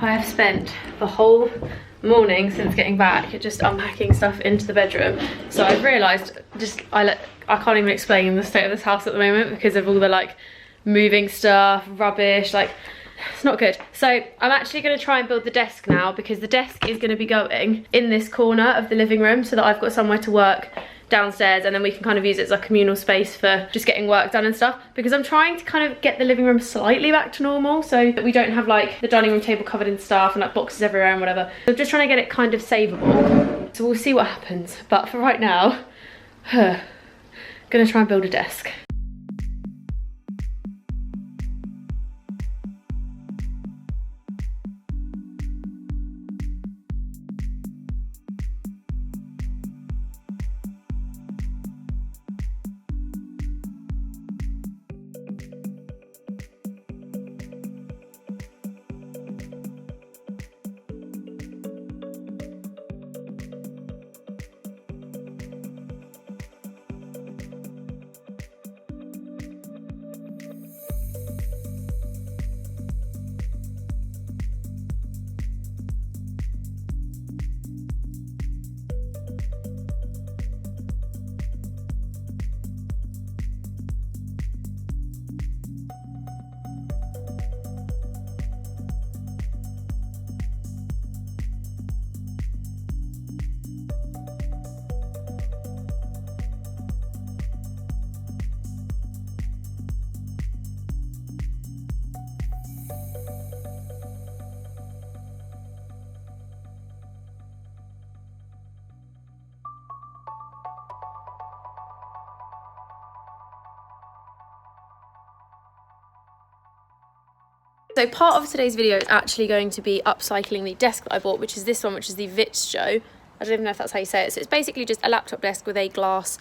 I have spent the whole morning since getting back just unpacking stuff into the bedroom. So I've realised I can't even explain the state of this house at the moment because of all the like moving stuff, rubbish, like it's not good. So I'm actually going to try and build the desk now, because the desk is going to be going in this corner of the living room so that I've got somewhere to work downstairs, and then we can kind of use it as a communal space for just getting work done and stuff, because I'm trying to kind of get the living room slightly back to normal so that we don't have like the dining room table covered in stuff and like boxes everywhere and whatever. So I'm just trying to get it kind of savable, so we'll see what happens. But for right now, gonna try and build a desk. So part of today's video is actually going to be upcycling the desk that I bought, which is this one, which is the Vittsjo. I don't even know if that's how you say it. So it's basically just a laptop desk with a glass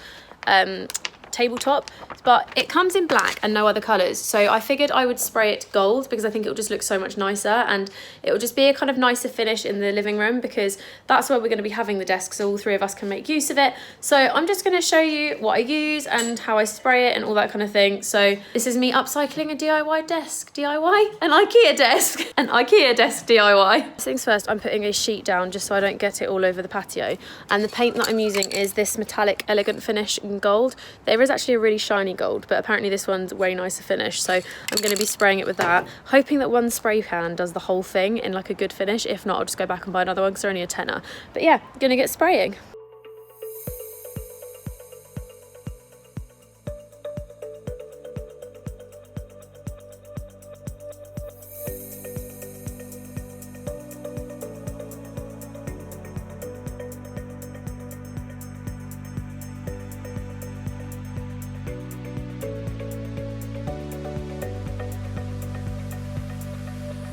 tabletop, but it comes in black and no other colours. So I figured I would spray it gold because I think it will just look so much nicer, and it will just be a kind of nicer finish in the living room because that's where we're going to be having the desk, so all three of us can make use of it. So I'm just going to show you what I use and how I spray it and all that kind of thing. So this is me upcycling a DIY desk. An Ikea desk. An Ikea desk DIY. First things first, I'm putting a sheet down just so I don't get it all over the patio, and the paint that I'm using is this metallic elegant finish in gold. There is actually a really shiny gold, but apparently this one's way nicer finish, so I'm going to be spraying it with that, hoping that one spray can does the whole thing in like a good finish. If not, I'll just go back and buy another one because they're only a tenner. But yeah, gonna get spraying.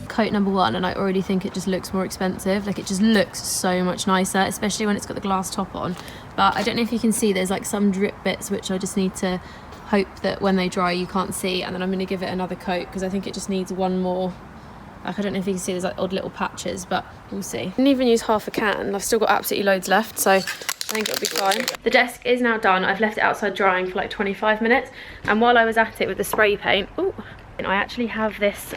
Coat number one, and I already think it just looks more expensive. Like, it just looks so much nicer, especially when it's got the glass top on. But I don't know if you can see, there's like some drip bits which I just need to hope that when they dry you can't see, and then I'm going to give it another coat because I think it just needs one more. Like, I don't know if you can see, there's like odd little patches, but we'll see. I didn't even use half a can. I've still got absolutely loads left, so I think it'll be fine. The desk is now done. I've left it outside drying for like 25 minutes, and while I was at it with the spray paint, I actually have this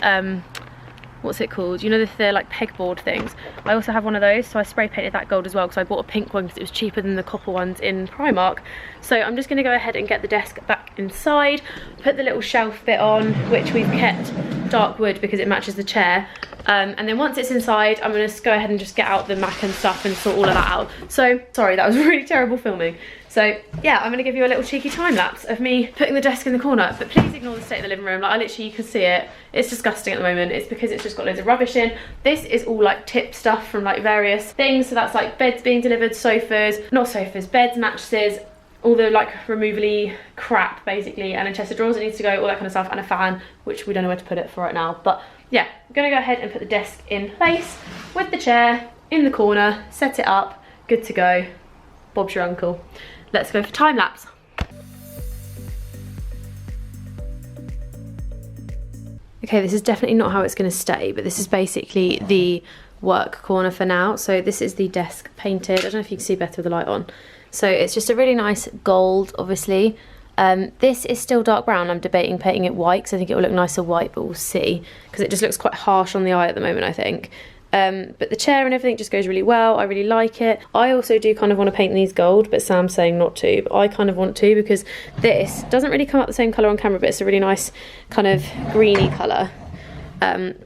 what's it called, you know, the like pegboard things. I also have one of those, so I spray painted that gold as well because I bought a pink one because it was cheaper than the copper ones in Primark. So I'm just going to go ahead and get the desk back inside, put the little shelf bit on, which we've kept dark wood because it matches the chair, and then once it's inside I'm going to go ahead and just get out the Mac and stuff and sort all of that out. So sorry, that was really terrible filming. So yeah, I'm going to give you a little cheeky time lapse of me putting the desk in the corner, but please ignore the state of the living room. Like, I literally, you can see it, it's disgusting at the moment. It's because it's just got loads of rubbish in. This is all like tip stuff from like various things, so that's like beds being delivered, beds, mattresses, all the like removally crap basically, and a chest of drawers that needs to go, all that kind of stuff, and a fan, which we don't know where to put it for right now. But yeah, I'm gonna go ahead and put the desk in place with the chair in the corner, set it up, good to go. Bob's your uncle. Let's go for time lapse. Okay, this is definitely not how it's going to stay, but this is basically the work corner for now. So this is the desk painted. I don't know if you can see better with the light on. So it's just a really nice gold, obviously. This is still dark brown. I'm debating painting it white because I think it will look nicer white, but we'll see, because it just looks quite harsh on the eye at the moment, I think. But the chair and everything just goes really well. I really like it. I also do kind of want to paint these gold, but Sam's saying not to, but I kind of want to, because this doesn't really come out the same colour on camera, but it's a really nice kind of greeny colour.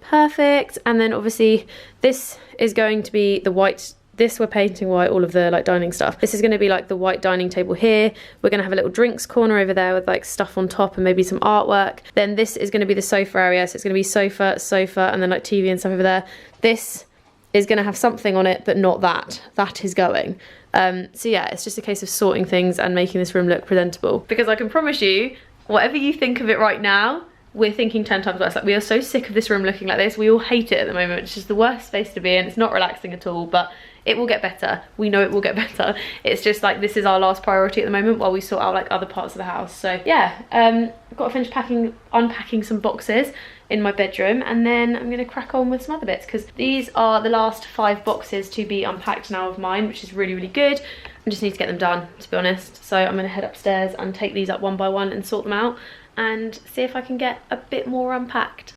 Perfect. And then obviously this is going to be the white. This we're painting white, all of the like dining stuff. This is going to be like the white dining table here. We're going to have a little drinks corner over there with like stuff on top and maybe some artwork. Then this is going to be the sofa area. So it's going to be sofa, and then like TV and stuff over there. This is going to have something on it, but not that. That is going. So yeah, it's just a case of sorting things and making this room look presentable. Because I can promise you, whatever you think of it right now, we're thinking 10 times worse. Like, we are so sick of this room looking like this. We all hate it at the moment. It's just the worst space to be in. It's not relaxing at all, but it will get better. We know it will get better. It's just like, this is our last priority at the moment while we sort out like other parts of the house. So yeah, I've got to finish unpacking some boxes in my bedroom, and then I'm gonna crack on with some other bits, because these are the last 5 boxes to be unpacked now of mine, which is really, really good. I just need to get them done, to be honest. So I'm gonna head upstairs and take these up one by one and sort them out and see if I can get a bit more unpacked.